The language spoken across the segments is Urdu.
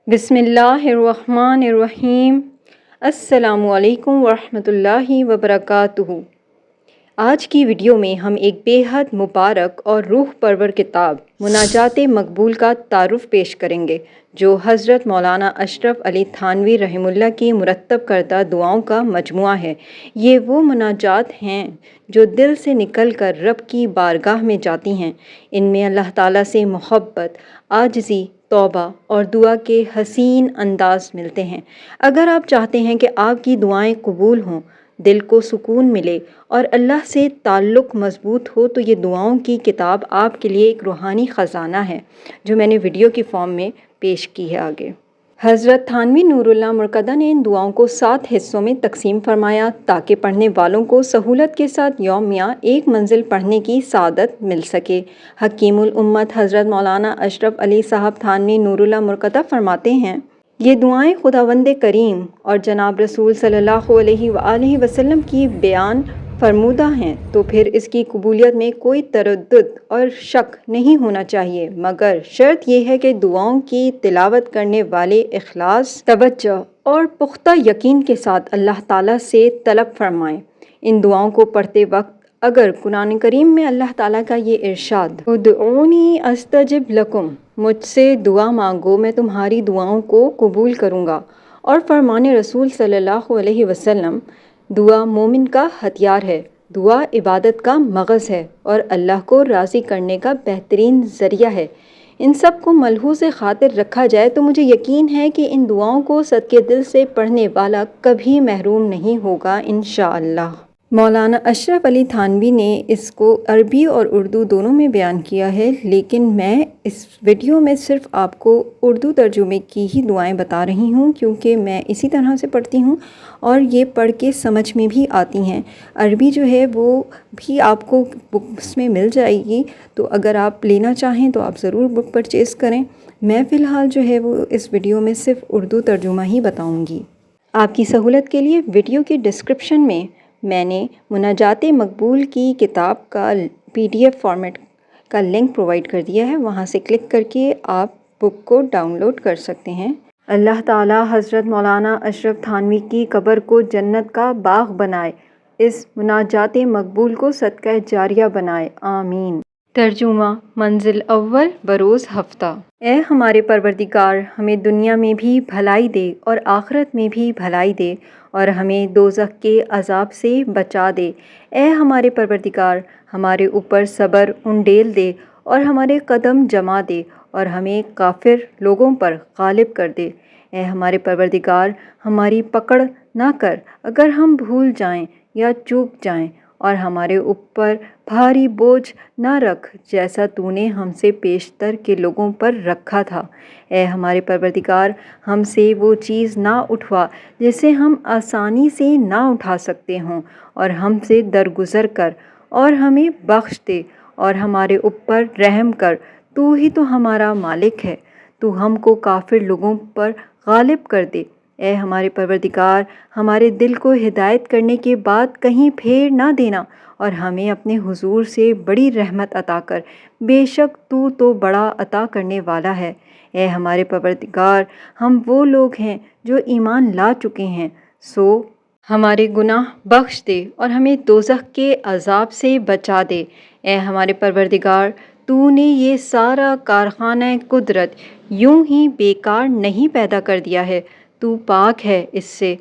بسم اللہ الرحمن الرحیم۔ السلام علیکم ورحمۃ اللہ وبرکاتہ۔ آج کی ویڈیو میں ہم ایک بے حد مبارک اور روح پرور کتاب مناجات مقبول کا تعارف پیش کریں گے، جو حضرت مولانا اشرف علی تھانوی رحمہ اللہ کی مرتب کردہ دعاؤں کا مجموعہ ہے۔ یہ وہ مناجات ہیں جو دل سے نکل کر رب کی بارگاہ میں جاتی ہیں۔ ان میں اللہ تعالیٰ سے محبت، عاجزی، توبہ اور دعا کے حسین انداز ملتے ہیں۔ اگر آپ چاہتے ہیں کہ آپ کی دعائیں قبول ہوں، دل کو سکون ملے اور اللہ سے تعلق مضبوط ہو، تو یہ دعاؤں کی کتاب آپ کے لیے ایک روحانی خزانہ ہے، جو میں نے ویڈیو کی فارم میں پیش کی ہے آگے۔ حضرت تھانوی نور اللہ مرقدہ نے ان دعاؤں کو 7 حصوں میں تقسیم فرمایا تاکہ پڑھنے والوں کو سہولت کے ساتھ یومیہ ایک منزل پڑھنے کی سعادت مل سکے۔ حکیم الامت حضرت مولانا اشرف علی صاحب تھانوی نور اللہ مرقدہ فرماتے ہیں، یہ دعائیں خداوند کریم اور جناب رسول صلی اللہ علیہ وآلہ وسلم کی بیان فرمودہ ہیں، تو پھر اس کی قبولیت میں کوئی تردد اور شک نہیں ہونا چاہیے، مگر شرط یہ ہے کہ دعاؤں کی تلاوت کرنے والے اخلاص، توجہ اور پختہ یقین کے ساتھ اللہ تعالیٰ سے طلب فرمائیں۔ ان دعاؤں کو پڑھتے وقت اگر قرآن کریم میں اللہ تعالیٰ کا یہ ارشاد ادعونی استجب لکم، مجھ سے دعا مانگو میں تمہاری دعاؤں کو قبول کروں گا، اور فرمان رسول صلی اللہ علیہ وسلم، دعا مومن کا ہتھیار ہے، دعا عبادت کا مغز ہے اور اللہ کو راضی کرنے کا بہترین ذریعہ ہے، ان سب کو ملحوظ خاطر رکھا جائے تو مجھے یقین ہے کہ ان دعاؤں کو صدقے دل سے پڑھنے والا کبھی محروم نہیں ہوگا انشاءاللہ۔ مولانا اشرف علی تھانوی نے اس کو عربی اور اردو دونوں میں بیان کیا ہے، لیکن میں اس ویڈیو میں صرف آپ کو اردو ترجمے کی ہی دعائیں بتا رہی ہوں، کیونکہ میں اسی طرح سے پڑھتی ہوں اور یہ پڑھ کے سمجھ میں بھی آتی ہیں۔ عربی جو ہے وہ بھی آپ کو بکس میں مل جائے گی، تو اگر آپ لینا چاہیں تو آپ ضرور بک پرچیز کریں۔ میں فی الحال جو ہے وہ اس ویڈیو میں صرف اردو ترجمہ ہی بتاؤں گی۔ آپ کی سہولت کے لیے ویڈیو کی ڈسکرپشن میں نے مناجات مقبول کی کتاب کا PDF فارمیٹ کا لنک پرووائڈ کر دیا ہے، وہاں سے کلک کر کے آپ بک کو ڈاؤن لوڈ کر سکتے ہیں۔ اللہ تعالیٰ حضرت مولانا اشرف تھانوی کی قبر کو جنت کا باغ بنائے، اس مناجات مقبول کو صدقہ جاریہ بنائے، آمین۔ ترجمہ منزل اول بروز ہفتہ۔ اے ہمارے پروردگار، ہمیں دنیا میں بھی بھلائی دے اور آخرت میں بھی بھلائی دے، اور ہمیں دوزخ کے عذاب سے بچا دے۔ اے ہمارے پروردگار، ہمارے اوپر صبر انڈیل دے اور ہمارے قدم جما دے، اور ہمیں کافر لوگوں پر غالب کر دے۔ اے ہمارے پروردگار، ہماری پکڑ نہ کر اگر ہم بھول جائیں یا چوک جائیں، اور ہمارے اوپر بھاری بوجھ نہ رکھ جیسا تو نے ہم سے پیشتر کے لوگوں پر رکھا تھا۔ اے ہمارے پروردگار، ہم سے وہ چیز نہ اٹھوا جسے ہم آسانی سے نہ اٹھا سکتے ہوں، اور ہم سے درگزر کر اور ہمیں بخش دے اور ہمارے اوپر رحم کر، تو ہی تو ہمارا مالک ہے، تو ہم کو کافر لوگوں پر غالب کر دے۔ اے ہمارے پروردگار، ہمارے دل کو ہدایت کرنے کے بعد کہیں پھیر نہ دینا، اور ہمیں اپنے حضور سے بڑی رحمت عطا کر، بے شک تو بڑا عطا کرنے والا ہے۔ اے ہمارے پروردگار، ہم وہ لوگ ہیں جو ایمان لا چکے ہیں، سو ہمارے گناہ بخش دے اور ہمیں دوزخ کے عذاب سے بچا دے۔ اے ہمارے پروردگار، تو نے یہ سارا کارخانہ قدرت یوں ہی بیکار نہیں پیدا کر دیا ہے، تو پاک ہے اس سے،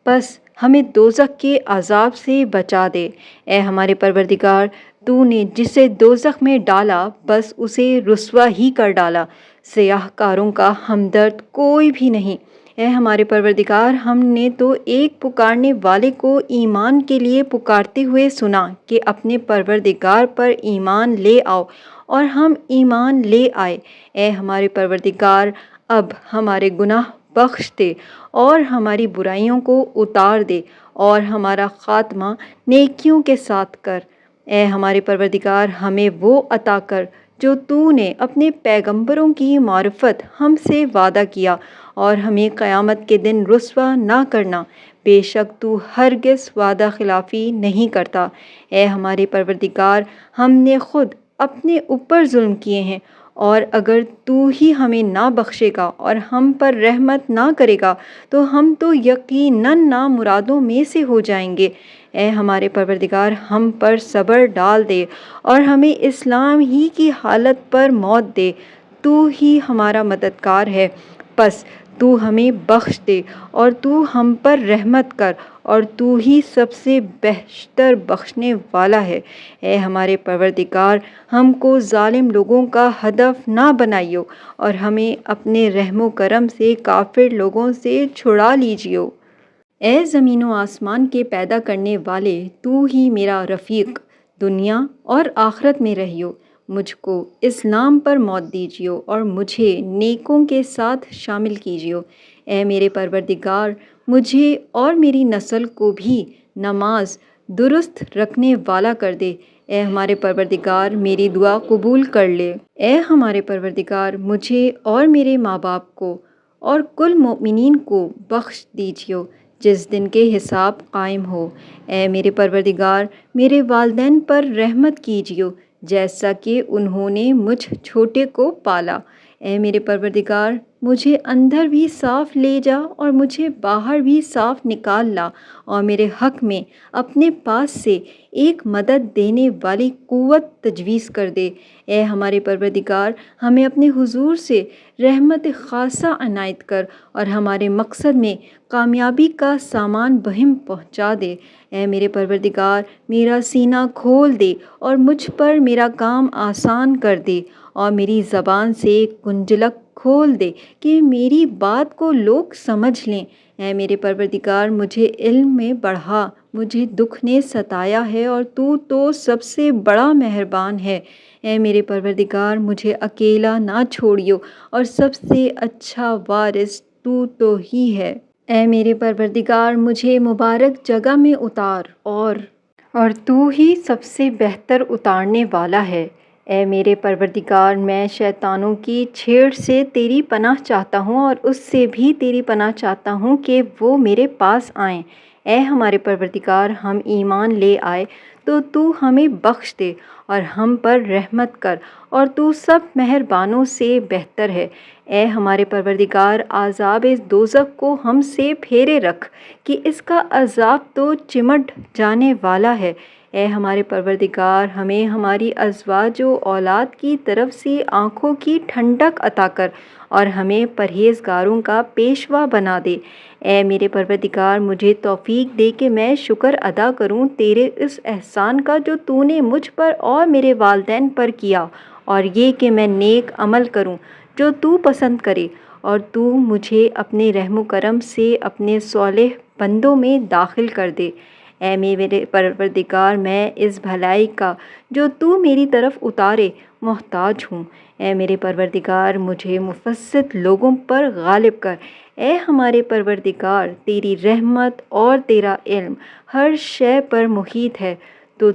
بس ہمیں دوزخ کے عذاب سے بچا دے۔ اے ہمارے پروردگار، تو نے جسے دوزخ میں ڈالا بس اسے رسوا ہی کر ڈالا، سیاہ کاروں کا ہمدرد کوئی بھی نہیں۔ اے ہمارے پروردگار، ہم نے تو ایک پکارنے والے کو ایمان کے لیے پکارتے ہوئے سنا کہ اپنے پروردگار پر ایمان لے آؤ، اور ہم ایمان لے آئے۔ اے ہمارے پروردگار، اب ہمارے گناہ بخش دے اور ہماری برائیوں کو اتار دے، اور ہمارا خاتمہ نیکیوں کے ساتھ کر۔ اے ہمارے پروردگار، ہمیں وہ عطا کر جو تو نے اپنے پیغمبروں کی معرفت ہم سے وعدہ کیا، اور ہمیں قیامت کے دن رسوا نہ کرنا، بے شک تو ہرگز وعدہ خلافی نہیں کرتا۔ اے ہمارے پروردگار، ہم نے خود اپنے اوپر ظلم کیے ہیں اور اگر تو ہی ہمیں نہ بخشے گا اور ہم پر رحمت نہ کرے گا تو ہم تو یقیناً نامرادوں میں سے ہو جائیں گے۔ اے ہمارے پروردگار، ہم پر صبر ڈال دے اور ہمیں اسلام ہی کی حالت پر موت دے۔ تو ہی ہمارا مددگار ہے، پس تو ہمیں بخش دے اور تو ہم پر رحمت کر، اور تو ہی سب سے بیشتر بخشنے والا ہے۔ اے ہمارے پروردگار، ہم کو ظالم لوگوں کا ہدف نہ بنائیو اور ہمیں اپنے رحم و کرم سے کافر لوگوں سے چھڑا لیجیو۔ اے زمین و آسمان کے پیدا کرنے والے، تو ہی میرا رفیق دنیا اور آخرت میں رہیو۔ مجھ کو اسلام پر موت دیجیو اور مجھے نیکوں کے ساتھ شامل کیجیو۔ اے میرے پروردگار، مجھے اور میری نسل کو بھی نماز درست رکھنے والا کر دے۔ اے ہمارے پروردگار، میری دعا قبول کر لے۔ اے ہمارے پروردگار، مجھے اور میرے ماں باپ کو اور کل مومنین کو بخش دیجیو جس دن کے حساب قائم ہو۔ اے میرے پروردگار، میرے والدین پر رحمت کیجیو جیسا کہ انہوں نے مجھ چھوٹے کو پالا۔ اے میرے پروردگار، مجھے اندر بھی صاف لے جا اور مجھے باہر بھی صاف نکال لا، اور میرے حق میں اپنے پاس سے ایک مدد دینے والی قوت تجویز کر دے۔ اے ہمارے پروردگار، ہمیں اپنے حضور سے رحمت خاصہ عنایت کر اور ہمارے مقصد میں کامیابی کا سامان بہم پہنچا دے۔ اے میرے پروردگار، میرا سینہ کھول دے اور مجھ پر میرا کام آسان کر دے، اور میری زبان سے کنجلک کھول دے کہ میری بات کو لوگ سمجھ لیں۔ اے میرے پروردگار، مجھے علم میں بڑھا، مجھے دکھ نے ستایا ہے اور تو سب سے بڑا مہربان ہے۔ اے میرے پروردگار، مجھے اکیلا نہ چھوڑیو اور سب سے اچھا وارث تو ہی ہے۔ اے میرے پروردگار، مجھے مبارک جگہ میں اتار اور تو ہی سب سے بہتر اتارنے والا ہے۔ اے میرے پروردگار، میں شیطانوں کی چھیڑ سے تیری پناہ چاہتا ہوں اور اس سے بھی تیری پناہ چاہتا ہوں کہ وہ میرے پاس آئیں۔ اے ہمارے پروردگار، ہم ایمان لے آئے تو ہمیں بخش دے اور ہم پر رحمت کر، اور تو سب مہربانوں سے بہتر ہے۔ اے ہمارے پروردگار، عذاب دوزخ کو ہم سے پھیرے رکھ کہ اس کا عذاب تو چمٹ جانے والا ہے۔ اے ہمارے پروردگار، ہمیں ہماری ازواج و اولاد کی طرف سے آنکھوں کی ٹھنڈک عطا کر اور ہمیں پرہیزگاروں کا پیشوا بنا دے۔ اے میرے پروردگار، مجھے توفیق دے کہ میں شکر ادا کروں تیرے اس احسان کا جو تو نے مجھ پر اور میرے والدین پر کیا، اور یہ کہ میں نیک عمل کروں جو تو پسند کرے، اور تو مجھے اپنے رحم و کرم سے اپنے صالح بندوں میں داخل کر دے۔ اے میرے پروردگار، میں اس بھلائی کا جو تو میری طرف اتارے محتاج ہوں۔ اے میرے پروردگار، مجھے مفسد لوگوں پر غالب کر۔ اے ہمارے پروردگار، تیری رحمت اور تیرا علم ہر شے پر محیط ہے، تو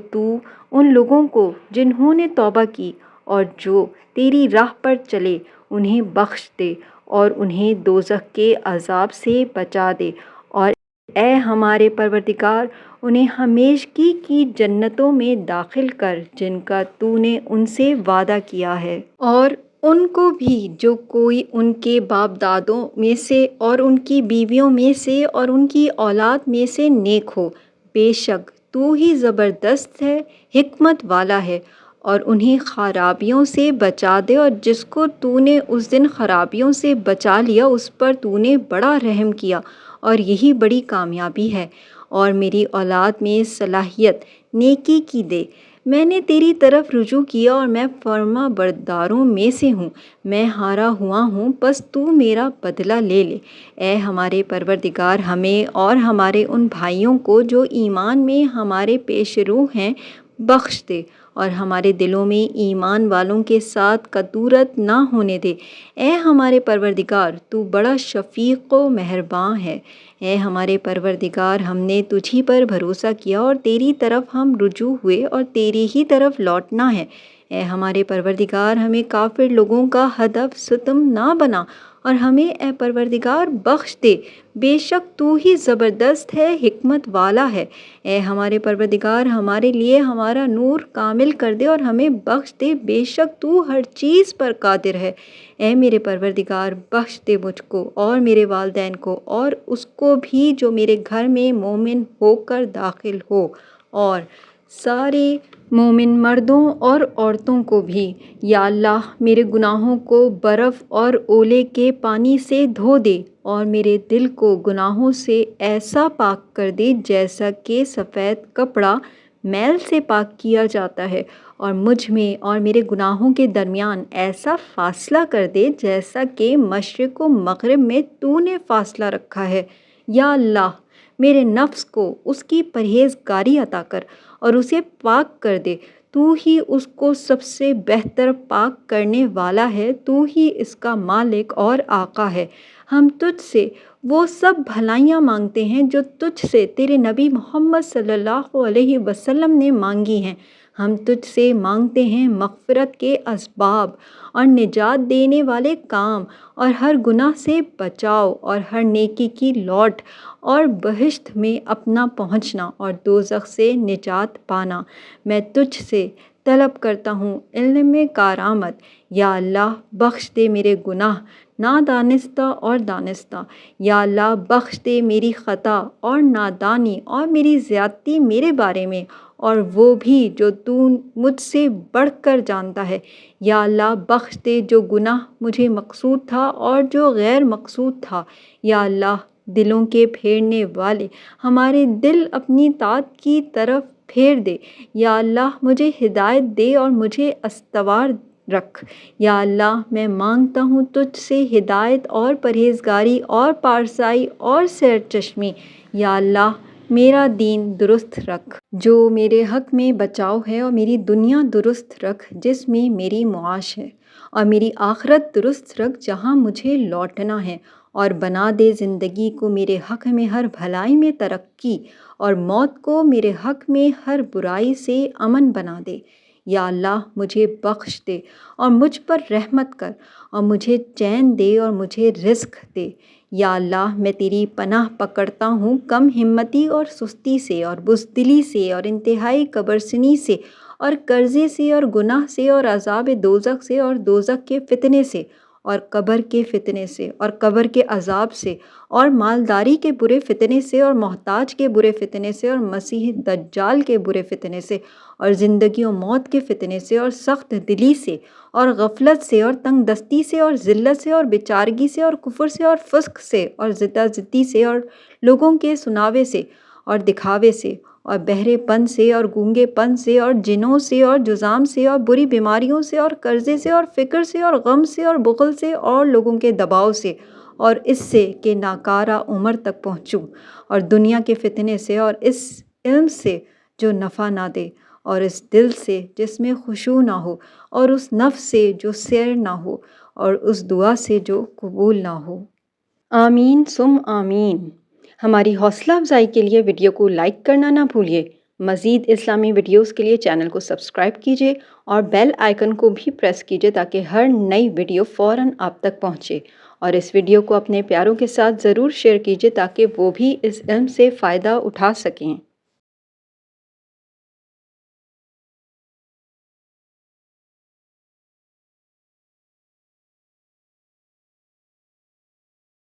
ان لوگوں کو جنہوں نے توبہ کی اور جو تیری راہ پر چلے انہیں بخش دے اور انہیں دوزخ کے عذاب سے بچا دے، اور اے ہمارے پروردگار، انہیں ہمیشگی کی جنتوں میں داخل کر جن کا تو نے ان سے وعدہ کیا ہے، اور ان کو بھی جو کوئی ان کے باپ دادوں میں سے اور ان کی بیویوں میں سے اور ان کی اولاد میں سے نیک ہو۔ بے شک تو ہی زبردست ہے، حکمت والا ہے، اور انہیں خرابیوں سے بچا دے، اور جس کو تو نے اس دن خرابیوں سے بچا لیا اس پر تو نے بڑا رحم کیا، اور یہی بڑی کامیابی ہے۔ اور میری اولاد میں صلاحیت نیکی کی دے۔ میں نے تیری طرف رجوع کیا اور میں فرما برداروں میں سے ہوں، میں ہارا ہوا ہوں، بس تو میرا بدلہ لے لے۔ اے ہمارے پروردگار، ہمیں اور ہمارے ان بھائیوں کو جو ایمان میں ہمارے پیش رو ہیں بخش دے، اور ہمارے دلوں میں ایمان والوں کے ساتھ کدورت نہ ہونے دے۔ اے ہمارے پروردگار، تو بڑا شفیق و مہرباں ہے۔ اے ہمارے پروردگار، ہم نے تجھی پر بھروسہ کیا اور تیری طرف ہم رجوع ہوئے اور تیری ہی طرف لوٹنا ہے۔ اے ہمارے پروردگار، ہمیں کافر لوگوں کا ہدف ستم نہ بنا اور ہمیں اے پروردگار بخش دے، بے شک تو ہی زبردست ہے، حکمت والا ہے۔ اے ہمارے پروردگار ہمارے لیے ہمارا نور کامل کر دے اور ہمیں بخش دے، بے شک تو ہر چیز پر قادر ہے۔ اے میرے پروردگار بخش دے مجھ کو اور میرے والدین کو اور اس کو بھی جو میرے گھر میں مومن ہو کر داخل ہو، اور سارے مومن مردوں اور عورتوں کو بھی۔ یا اللہ میرے گناہوں کو برف اور اولے کے پانی سے دھو دے اور میرے دل کو گناہوں سے ایسا پاک کر دے جیسا کہ سفید کپڑا میل سے پاک کیا جاتا ہے، اور مجھ میں اور میرے گناہوں کے درمیان ایسا فاصلہ کر دے جیسا کہ مشرق و مغرب میں تو نے فاصلہ رکھا ہے۔ یا اللہ میرے نفس کو اس کی پرہیزگاری عطا کر اور اسے پاک کر دے، تو ہی اس کو سب سے بہتر پاک کرنے والا ہے، تو ہی اس کا مالک اور آقا ہے۔ ہم تجھ سے وہ سب بھلائیاں مانگتے ہیں جو تجھ سے تیرے نبی محمد صلی اللہ علیہ وسلم نے مانگی ہیں۔ ہم تجھ سے مانگتے ہیں مغفرت کے اسباب اور نجات دینے والے کام اور ہر گناہ سے بچاؤ اور ہر نیکی کی لوٹ اور بہشت میں اپنا پہنچنا اور دوزخ سے نجات پانا۔ میں تجھ سے طلب کرتا ہوں علم میں کارآمد۔ یا اللہ بخش دے میرے گناہ نادانستہ اور دانستہ۔ یا اللہ بخش دے میری خطا اور نادانی اور میری زیادتی میرے بارے میں، اور وہ بھی جو تو مجھ سے بڑھ کر جانتا ہے۔ یا اللہ بخش دے جو گناہ مجھے مقصود تھا اور جو غیر مقصود تھا۔ یا اللہ دلوں کے پھیرنے والے ہمارے دل اپنی طاعت کی طرف پھیر دے۔ یا اللہ مجھے ہدایت دے اور مجھے استوار رکھ۔ یا اللہ میں مانگتا ہوں تجھ سے ہدایت اور پرہیزگاری اور پارسائی اور سیر چشمی۔ یا اللہ میرا دین درست رکھ جو میرے حق میں بچاؤ ہے، اور میری دنیا درست رکھ جس میں میری معاش ہے، اور میری آخرت درست رکھ جہاں مجھے لوٹنا ہے، اور بنا دے زندگی کو میرے حق میں ہر بھلائی میں ترقی اور موت کو میرے حق میں ہر برائی سے امن بنا دے۔ یا اللہ مجھے بخش دے اور مجھ پر رحمت کر اور مجھے چین دے اور مجھے رزق دے۔ یا اللہ میں تیری پناہ پکڑتا ہوں کم ہمتی اور سستی سے اور بزدلی سے اور انتہائی کبرسنی سے اور قرضے سے اور گناہ سے اور عذاب دوزخ سے اور دوزخ کے فتنے سے اور قبر کے فتنے سے اور قبر کے عذاب سے اور مالداری کے برے فتنے سے اور محتاج کے برے فتنے سے اور مسیح دجال کے برے فتنے سے اور زندگی و موت کے فتنے سے اور سخت دلی سے اور غفلت سے اور تنگ دستی سے اور ذلت سے اور بیچارگی سے اور کفر سے اور فسق سے اور ضد ضدی سے اور لوگوں کے سناوے سے اور دکھاوے سے اور بہرے پن سے اور گونگے پن سے اور جنوں سے اور جذام سے اور بری بیماریوں سے اور قرضے سے اور فکر سے اور غم سے اور بخل سے اور لوگوں کے دباؤ سے، اور اس سے کہ ناکارہ عمر تک پہنچوں، اور دنیا کے فتنے سے اور اس علم سے جو نفع نہ دے، اور اس دل سے جس میں خشوع نہ ہو، اور اس نفس سے جو سیر نہ ہو، اور اس دعا سے جو قبول نہ ہو۔ آمین ثم آمین۔ ہماری حوصلہ افزائی کے لیے ویڈیو کو لائک کرنا نہ بھولیے۔ مزید اسلامی ویڈیوز کے لیے چینل کو سبسکرائب کیجیے اور بیل آئیکن کو بھی پریس کیجیے تاکہ ہر نئی ویڈیو فوراً آپ تک پہنچے، اور اس ویڈیو کو اپنے پیاروں کے ساتھ ضرور شیئر کیجیے تاکہ وہ بھی اس علم سے فائدہ اٹھا سکیں۔